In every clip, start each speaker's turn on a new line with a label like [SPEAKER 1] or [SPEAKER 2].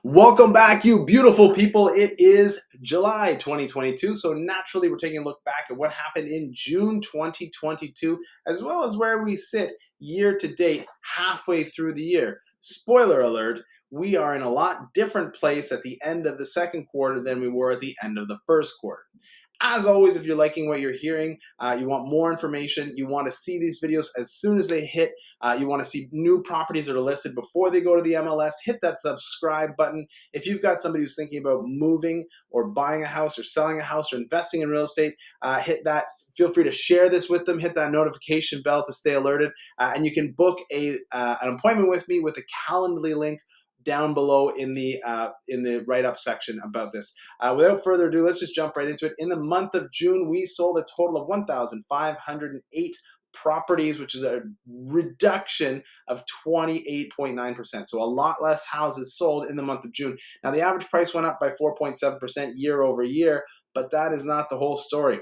[SPEAKER 1] Welcome back, you beautiful people. It is July 2022, so naturally we're taking a look back at what happened in June 2022, as well as where we sit year to date, halfway through the year. Spoiler alert, we are in a lot different place at the end of the second quarter than we were at the end of the first quarter. As always, if you're liking what you're hearing, you want more information, you want to see these videos as soon as they hit, you want to see new properties that are listed before they go to the MLS, hit that subscribe button. If you've got somebody who's thinking about moving or buying a house or selling a house or investing in real estate, hit that. Feel free to share this with them. Hit that notification bell to stay alerted. And you can book an appointment with me with a Calendly link down below in the write-up section about this. Without further ado, let's just jump right into it. In the month of June, we sold a total of 1,508 properties, which is a reduction of 28.9%. So a lot less houses sold in the month of June. Now, the average price went up by 4.7% year over year, but that is not the whole story.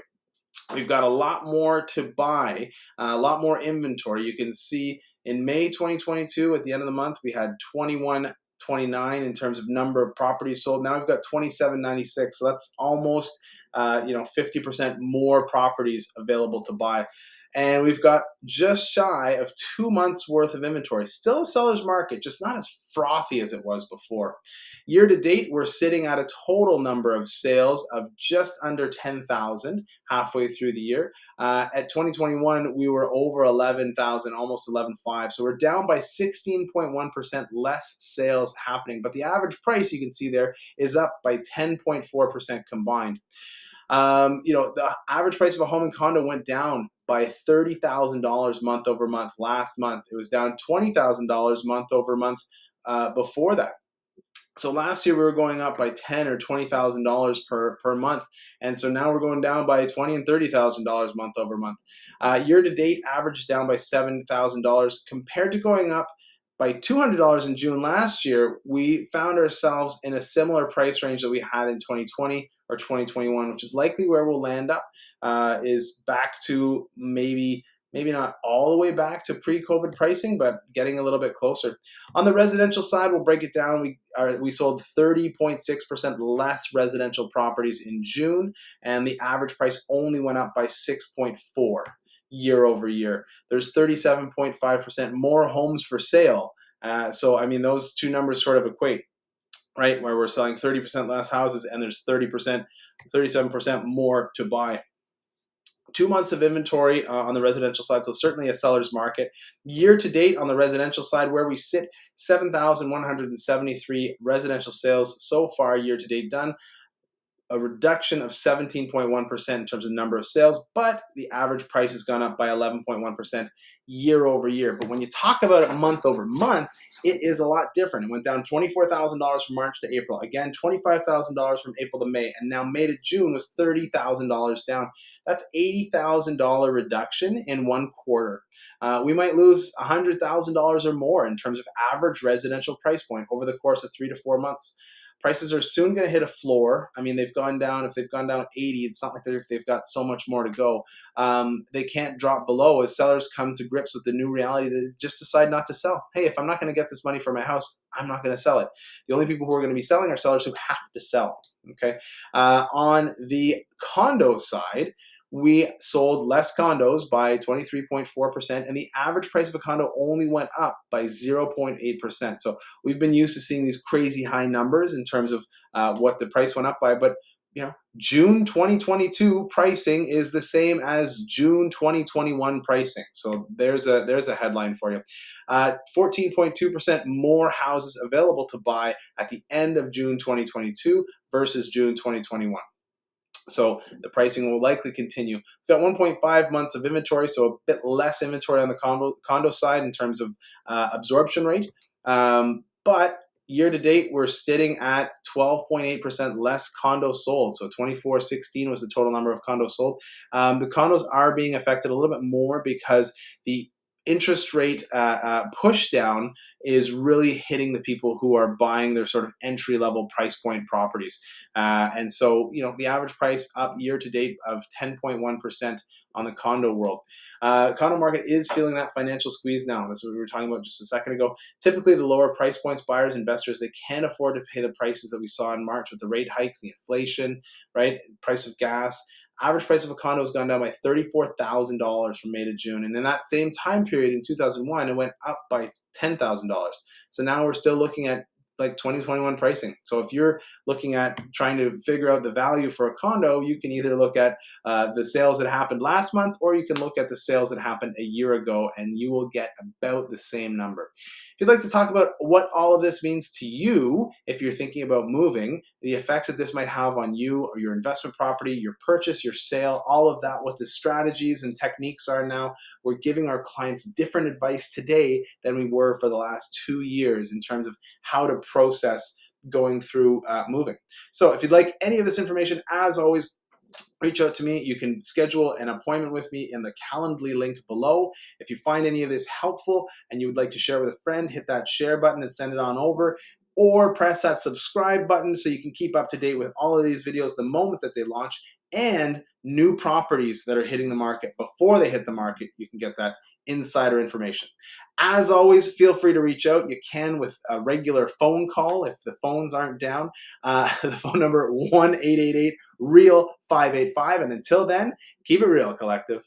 [SPEAKER 1] We've got a lot more to buy, a lot more inventory. You can see in May 2022, at the end of the month, we had 2129 in terms of number of properties sold. Now we've got 2796, so that's almost 50% more properties available to buy. And we've got just shy of 2 months worth of inventory. Still a seller's market, just not as frothy as it was before. Year to date, we're sitting at a total number of sales of just under 10,000 halfway through the year. At 2021, we were over 11,000, almost 11,500. So we're down by 16.1% less sales happening. But the average price you can see there is up by 10.4% combined. The average price of a home and condo went down by $30,000 month over month last month. It was down $20,000 month over month before that. So last year we were going up by $10,000 or $20,000 per month, and so now we're going down by $20,000 and $30,000 month over month. Year to date, average down by $7,000 compared to going up by $200 in June last year. We found ourselves in a similar price range that we had in 2020 or 2021, which is likely where we'll land up. Is back to maybe not all the way back to pre-COVID pricing, but getting a little bit closer. On the residential side, we'll break it down. We sold 30.6% less residential properties in June, and the average price only went up by 6.4 year over year. There's 37.5% more homes for sale. So I mean, those two numbers sort of equate, right? Where we're selling 30% less houses and there's 37% more to buy. 2 months of inventory on the residential side, so certainly a seller's market. Year to date on the residential side, where we sit, 7,173 residential sales so far year to date done. A reduction of 17.1% in terms of number of sales, but the average price has gone up by 11.1% year over year. But when you talk about it month over month, it is a lot different. It went down $24,000 from March to April. Again, $25,000 from April to May. And now May to June was $30,000 down. That's $80,000 reduction in 1 quarter. We might lose $100,000 or more in terms of average residential price point over the course of 3 to 4 months. Prices are soon going to hit a floor. I mean, they've gone down. If they've gone down 80, it's not like they've got so much more to go. They can't drop below as sellers come to grips with the new reality that they just decide not to sell. Hey, if I'm not going to get this money for my house, I'm not going to sell it. The only people who are going to be selling are sellers who have to sell. Okay. On the condo side, we sold less condos by 23.4%, and the average price of a condo only went up by 0.8%. So we've been used to seeing these crazy high numbers in terms of what the price went up by, but June 2022 pricing is the same as June 2021 pricing. So there's a headline for you. 14.2% more houses available to buy at the end of June 2022 versus June 2021. So the pricing will likely continue. We've got 1.5 months of inventory, so a bit less inventory on the condo side in terms of absorption rate. But year to date, we're sitting at 12.8% less condos sold. So 2416 was the total number of condos sold. The condos are being affected a little bit more because the interest rate push down is really hitting the people who are buying their sort of entry level price point properties. And so, the average price up year to date of 10.1% on the condo world. Condo market is feeling that financial squeeze now. That's what we were talking about just a second ago. Typically, the lower price points, buyers, investors, they can't afford to pay the prices that we saw in March with the rate hikes, the inflation, right? Price of gas. Average price of a condo has gone down by $34,000 from May to June. And in that same time period in 2001, it went up by $10,000. So now we're still looking at like 2021 pricing. So if you're looking at trying to figure out the value for a condo, you can either look at the sales that happened last month, or you can look at the sales that happened a year ago, and you will get about the same number. If you'd like to talk about what all of this means to you, if you're thinking about moving, the effects that this might have on you or your investment property, your purchase, your sale, all of that, what the strategies and techniques are now, we're giving our clients different advice today than we were for the last 2 years in terms of how to process going through moving. So if you'd like any of this information, as always, reach out to me. You can schedule an appointment with me in the Calendly link below. If you find any of this helpful and you would like to share with a friend, hit that share button and send it on over, or press that subscribe button so you can keep up to date with all of these videos the moment that they launch, and new properties that are hitting the market before they hit the market. You can get that insider information. As always, feel free to reach out. You can with a regular phone call if the phones aren't down. The phone number 1-888-REAL585. And until then, keep it real, collective.